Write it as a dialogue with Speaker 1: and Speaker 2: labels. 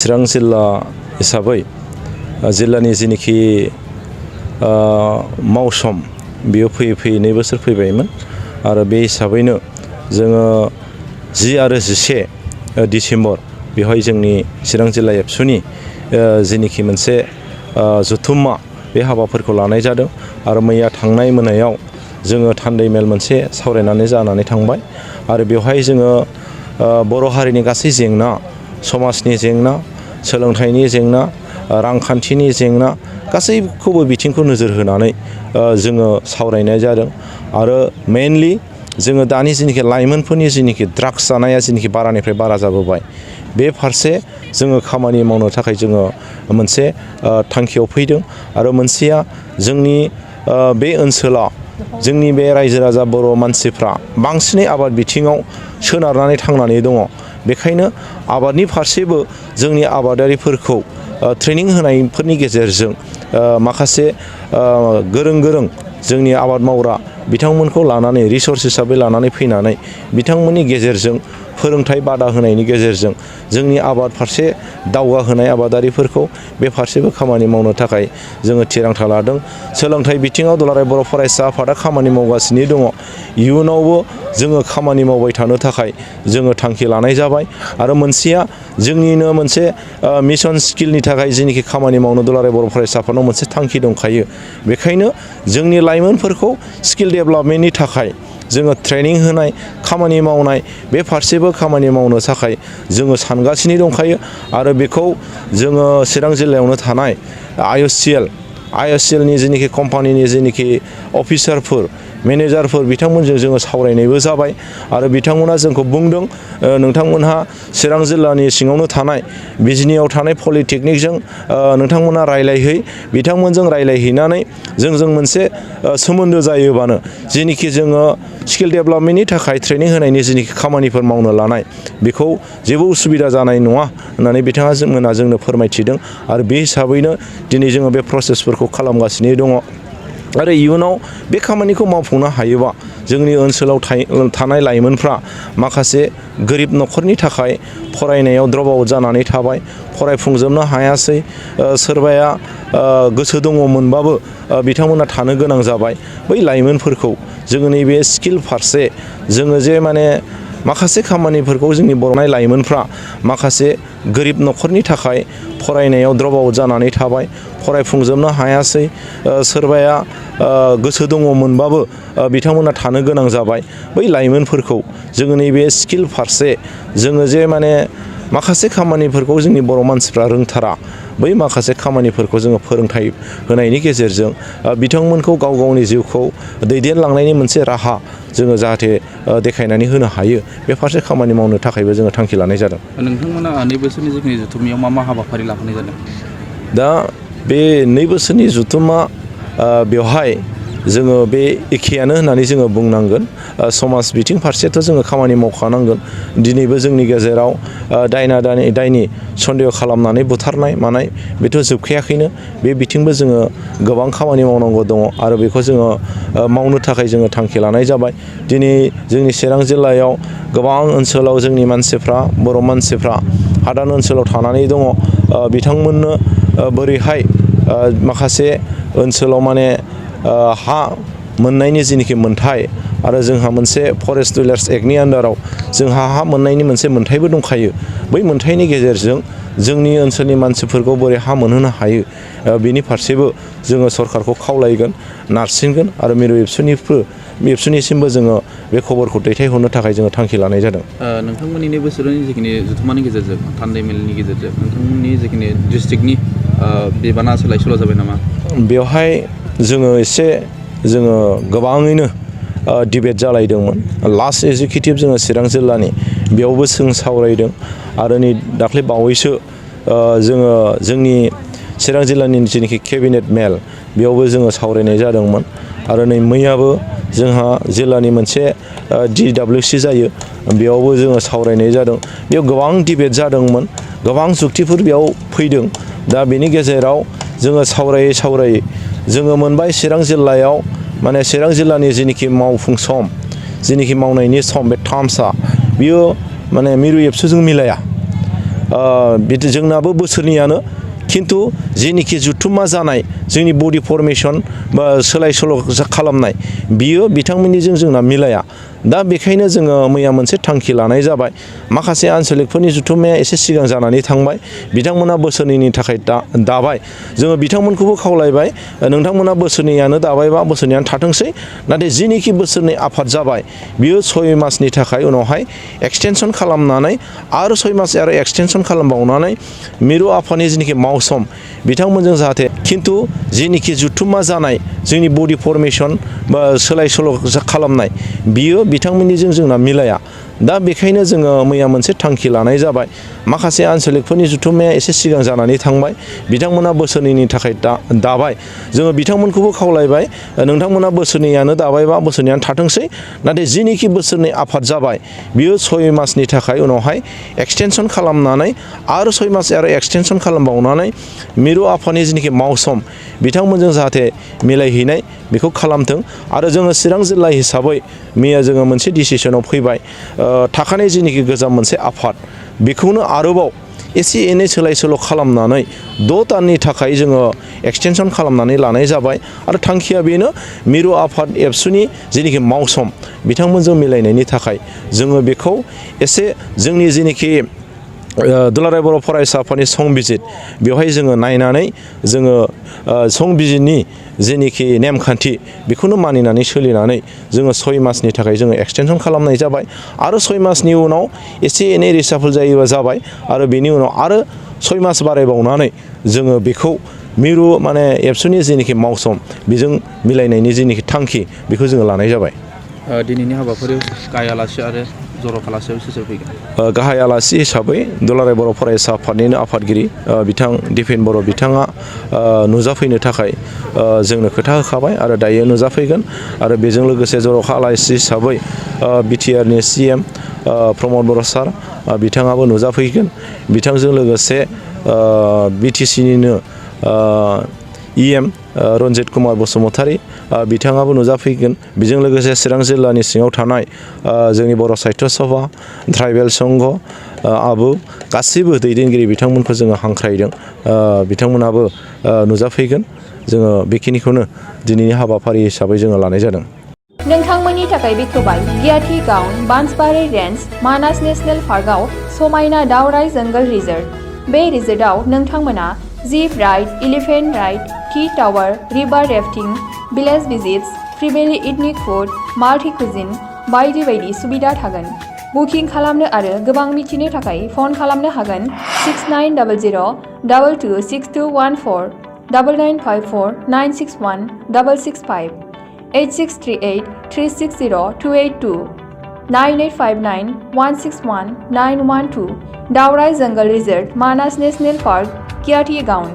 Speaker 1: चिरां जिल्ला हिसाबै जिल्लानि जिनिखि मौसम बेयो फैयै 2 बोसोर फैबायमोन आरो बे हिसाबैनो जोङो 10 आरो 11 डिसेम्बर बेवहाय जोंनि चिरां जिल्ला एबसुनि जिनिखि मोनसे जथुम्मा बे हाबाफोरखौ लानाय जादों आरो मैया थांनाय मोनायाव जोङो थान्दै मेल मोनसे सावरायनानै जानानै थांबाय आरो बेवहाय जोङो बर' हारिनि गासै जेंना समाजनि जेंना सोलोंथाइनि जेंना रांखान्थिनि जेंना गासैखौबो बिथिंखौ नोजोर होनानै जोङो सावरायनाय जादों आरो मेनलि जोङो दानि जिनिखि लाइमोनफोरनि जिनिखि ड्राग्स जानाया जिनिखि बारानिफ्राय बारा जाबोबाय बे फारसे जोङो खामानि मावनो थाखाय जोङो मोनसे थांखियाव फैदों आरो मोनसेया जोंनि बे ओनसोलाव जोंनि बे रायजो राजा बर' मानसिफ्रा बांसिनै आबाद बिथिङाव सोनारनानै थांनानै दङ बेखायनो आबादनि फारसेबो जोंनि आबादारिफोरखौ ट्रेनिं होनायफोरनि गेजेरजों माखासे गोरों जोंनि आबाद मावग्रा बिथांमोनखौ लानानै रिसर्स हिसाबै लानानै फैनानै बिथांमोननि गेजेरजों फोरोंथाय बादा होनायनि गेजेरजों जोंनि आबाद फारसे दावगाहोनाय आबादारिफोरखौ बे फारसेबो खामानि मावनो थाखाय जोङो थिरांथा लादों। सोलोंथाइ बिथिङाव दुलाराय बर' फरायसा आफादा खामानि मावगासिनो दङ। इयुनावबो जोङो खामानि मावबाय थानो थाखाय जोङो थांखि लानाय जाबाय आरो मोनसेया जोंनिनो मोनसे मिशन स्किलनि थाखाय जेनिखि खामानि मावनो दुलाराय बर' फरायसा आफादनाव मोनसे थांखि दंखायो। बेखायनो जोंनि लाइमोनफोरखौ स्किल डेभेलपमेन्टनि थाखाय जोङो ट्रेनिं होनाय खामानि मावनाय बे फारसेबो खामानि मावनो थाखाय जोङो सानगासिनो दंखायो आरो बेखौ जोङो चिरां जिल्लायावनो थानाय IOCL नि जेनिखि कम्पानिनि जेनिखि अफिसारफोर मेनेजारफोर बिथांमोनजों जोङो सावरायनायबो जाबाय आरो बिथांमोना जोंखौ बुंदों नोंथांमोनहा चिरां जिल्लानि सिङावनो थानाय बिजनियाव थानाय पलिटेकनिकजों नोंथांमोना रायलायहै बिथांमोनजों रायलायहैनानै जोंजों मोनसे सोमोन्दो जायोबानो जेनिखि जोङो स्किल डेभेलपमेन्टनि थाखाय ट्रेनिं होनायनि जेनिखि खामानिफोर मावनो लानाय बेखौ जेबो उसुबिदा जानाय नङा होननानै बिथाङा जोंनो फोरमायथिदों आरो बे हिसाबैनो दिनै जोङो बे प्रसेसफोरखौ खालामगासिनो दङ आरो इयुनाव बे खामानिखौ मावफुंनो हायोबा जोंनि ओनसोलाव थानाय लाइमोनफ्रा माखासे गोरिब न'खरनि थाखाय फरायनायाव ड्रप आउट जानानै थाबाय फरायफुंजोबनो हायासै सोरबाया गोसो दङमोनबाबो बिथांमोना थानो गोनां जाबाय बै लाइमोनफोरखौ जोङो नैबे स्किल फारसे जोङो जे माने माखासे खामानिफोरखौ जोंनि बर'नि लाइमोनफ्रा माखासे गोरिब न'खरनि थाखाय फरायनायाव ड्रप आउट जानानै थाबाय फरायफुंजोबनो हायासै सोरबाया गोसो दङमोनबाबो बिथांमोना थानो गोनां जाबाय बै लाइमोनफोरखौ जोङो नैबे स्किल फारसे जोङो जे माने माखासे खामानिफोरखौ जोंनि बर' मानसिफ्रा रोंथारा बै माखासे खामानिफोरखौ जोङो फोरोंथाय होनायनि गेजेरजों बिथांमोनखौ गाव गावनि जिउखौ दैदेनलांनायनि मोनसे राहा जोङो जाहाथे देखायनानै होनो हायो बे फारसे खामानि मावनो थाखायबो जोङो थांखि लानाय जादों।
Speaker 2: नोंथांमोना 2 बोसोरनि जिखिनि जथुम्मायाव मा हाबाफारि लाफानाय जादों?
Speaker 1: दा बे 2 बोसोरनि जथुम्मा बेवहाय जोङो बे एखेयानो होननानै जोङो बुंनांगोन समाज बिथिं फारसेथ' जोङो खामानि मावखानांगोन दिनैबो जोंनि गेजेराव दायनि सन्देह खालामनानै बुथारनाय मानाय बेथ' जोबखायाखैनो बे बिथिंबो जोङो गोबां खामानि मावनांगौ दङ आरो बेखौ जोङो मावनो थाखाय जोङो थांखि लानाय जाबाय। दिनै जोंनि चिरां जिल्लायाव गोबां ओनसोलाव जोंनि मानसिफ्रा बर' मानसिफ्रा हादान ओनसोलाव थानानै दङ बिथांमोननो बोरैहाय माखासे ओनसोलाव माने हा मोननायनि जेनिखि मोन्थाय आरो जोंहा मोनसे फरेस्ट डिलार्स एक्टनि आन्दाराव जोंहा हा मोननायनि मोनसे मोन्थायबो दंखायो बै मोन्थायनि गेजेरजों जोंनि ओनसोलनि मानसिफोरखौ बोरै हा मोनहोनो हायो बिनि फारसेबो जोङो सरकारखौ खावलायगोन नारसिनगोन आरो मिरु एबसुनिसिमबो जोङो बे खबरखौ दैथायहरनो थाखाय जोङो थांखि लानाय जादों।
Speaker 2: नोंथांमोननि 2 बोसोरनि जिखिनि जथुम्मानि गेजेरजों थान्दै मेलनि गेजेरजों नोंथांमोननि जिखिनि डिस्ट्रिक्टनि बिबाना सोलाय सोल' जाबाय नामा?
Speaker 1: बेवहाय जोङो गोबाङैनो डिबेट जालायदोंमोन लास्ट एगजिकिउटिभ जोङो चिरां जिल्लानि बेयावबो जों सावरायदों आरो नै दाख्लै बावैसो जोङो जोंनि चिरां जिल्लानि जेनिखि केबिनेट मेल बेयावबो जोङो सावरायनाय जादोंमोन आरो नै मैयाबो जोंहा जिल्लानि मोनसे DWC जायो बेयावबो जोङो सावरायनाय जादों बेयाव गोबां डिबेट जादोंमोन गोबां जुक्तिफोर बेयाव फैदों दा बेनि गेजेराव जोङो सावरायै जोङो मोनबाय चिरां जिल्लायाव माने चिरां जिल्लानि जेनिखि मावफुं सम जेनिखि मावनायनि सम बे टार्म्सआ बियो माने मिरु एबसुजों मिलाया जोंनाबो बोसोरनैयानो खिन्थु जेनिखि जुथुमा जानाय जोंनि बडि फर्मेसन बा सोलाय सोल' खालामनाय बियो बिथांमोननिजों जोंना मिलाया। दा बेखायनो जोङो मैया मोनसे थांखि लानाय जाबाय। माखासे आनसलिकफोरनि जुथुमाया एसे सिगां जानानै थांबाय, बिथांमोना बोसोरनैनि थाखाय दाबाय। जोङो बिथांमोनखौबो खावलायबाय, नोंथांमोना बोसोरनैयानो दाबायबा बोसोरनैयानो थाथोंसै, नाथाय जिनिखि बोसोरनै आफाद जाबाय बियो 6 मासनि थाखाय उनावहाय एक्सटेनसन खालामनानै आरो 6 मास आरो एक्सटेनसन खालामबावनानै मिरु आफादनि जिनिखि मावसम बिथांमोनजों जाहाथे खिन्थु जेनिखि जुथुमा जानाय जोंनि बडि फर्मेसन बा सोलाय सोल' खालामनाय बियो बिथांमोननिजों जोंना मिलाया। दा बेखायनो जोङो मैया मोनसे थांखि लानाय जाबाय। माखासे आनसलिकफोरनि जुथुमाया एसे सिगां जानानै थांबाय, बिथांमोना बोसोरनैनि थाखाय दाबाय। जोङो बिथांमोनखौबो खावलायबाय, नोंथांमोना बोसोरनैयानो दाबायबा बोसोरनैयानो थाथोंसै, नाथाय जिनिखि बोसोरनै आफाद जाबाय बियो 6 मासनि थाखाय उनावहाय एक्सटेनसन खालामनानै आरो 6 मास आरो एक्सटेनसन खालामबावनानै मिरु आफादनि जिनिखि मावसम बिथांमोनजों जाहाथे मिलायहैनाय बेखौ खालामथों। आरो जोङो चिरां जिल्ला हिसाबै मैया जोङो मोनसे डिसिसनाव फैबाय, थाखानाय जिनिखि गोजाम मोनसे आफाद बेखौनो आरोबाव एसे एनै सोलाय सोल' खालामनानै 6 दाननि थाखाय जोङो एक्सटेनसन खालामनानै लानाय जाबाय। आरो थांखिया बेनो, मिरु आफाद एबसुनि जिनिखि मावसम बिथांमोनजों मिलायनायनि थाखाय जोङो बेखौ एसे जोंनि जिनिखि दुलाराय बर' फरायसा आफादनि संबिजित बेवहाय जोङो नायनानै जोङो संबिजितनि जेनिखि नेमखान्थि बेखौनो मानिनानै सोलिनानै जोङो 6 मासनि थाखाय जोङो एक्सटेनसन खालामनाय जाबाय। आरो 6 मासनि उनाव एसे एनै रिसाफल जायोबा जाबाय, आरो बेनि उनाव आरो 6 मास बारायबावनानै जोङो बेखौ मिरु एबसुनि जेनिखि मावसम बेजों मिलायनायनि जेनिखि थांखि बेखौ जोङो लानाय जाबाय।
Speaker 2: दिनैनि हाबाफारियाव गाहाय आलासि आरो जर'खा आलासियाव सोर फैगोन?
Speaker 1: गाहाय आलासि हिसाबै दुलाराय बर' फरायसा आफादनिनो आफादगिरि बिथां दिपेन बर' बिथाङा नुजाफैनो थाखाय जोंनो खोथा होखाबाय आरो दायो नुजाफैगोन। आरो बेजों लोगोसे जर'खा आलासि हिसाबै बिटिआरनि CM प्रमद बर' सार बिथाङाबो नुजाफैगोन। बिथांजों लोगोसे BTCनिनो EM रन्जित कुमार बसुमतारी बिथाङाबो नुजाफैगोन। बेजों लोगोसे चिरां जिल्लानि सिङाव थानाय जोंनि बर' साहित्य सभा, ट्राइबेल संघ, आबु गासैबो दैदेनगिरि बिथांमोनखौ जोङो हांख्रायदों, बिथांमोनाबो नुजाफैगोन। जोङो बेखिनिखौनो दिनैनि हाबाफारि हिसाबै जोङो लानाय जादों।
Speaker 3: नोंथांमोननि थाखाय बेखेवबाय गियाथि गाउन बांसबारि रेन्ज मानास नेशनेल पार्कआव समायना दावराइ जंगल रिजर्ट। बे रिजर्टआव नोंथांमोना zip ride, elephant ride, tea tower, river rafting, village visits, फ्रिबेलि इथनिक फुड, माल्टि कुजिन बायदि बायदि सुबिदा थागोन। बुकिं खालामनो आरो गोबां मिथिनो थाखाय फन खालामनो हागोन 6900226214 9954961665 8638360282 98591619112 दावराइ जंगल रिजर्ट मानास नेशनेल पार्क गियाथि गाउन।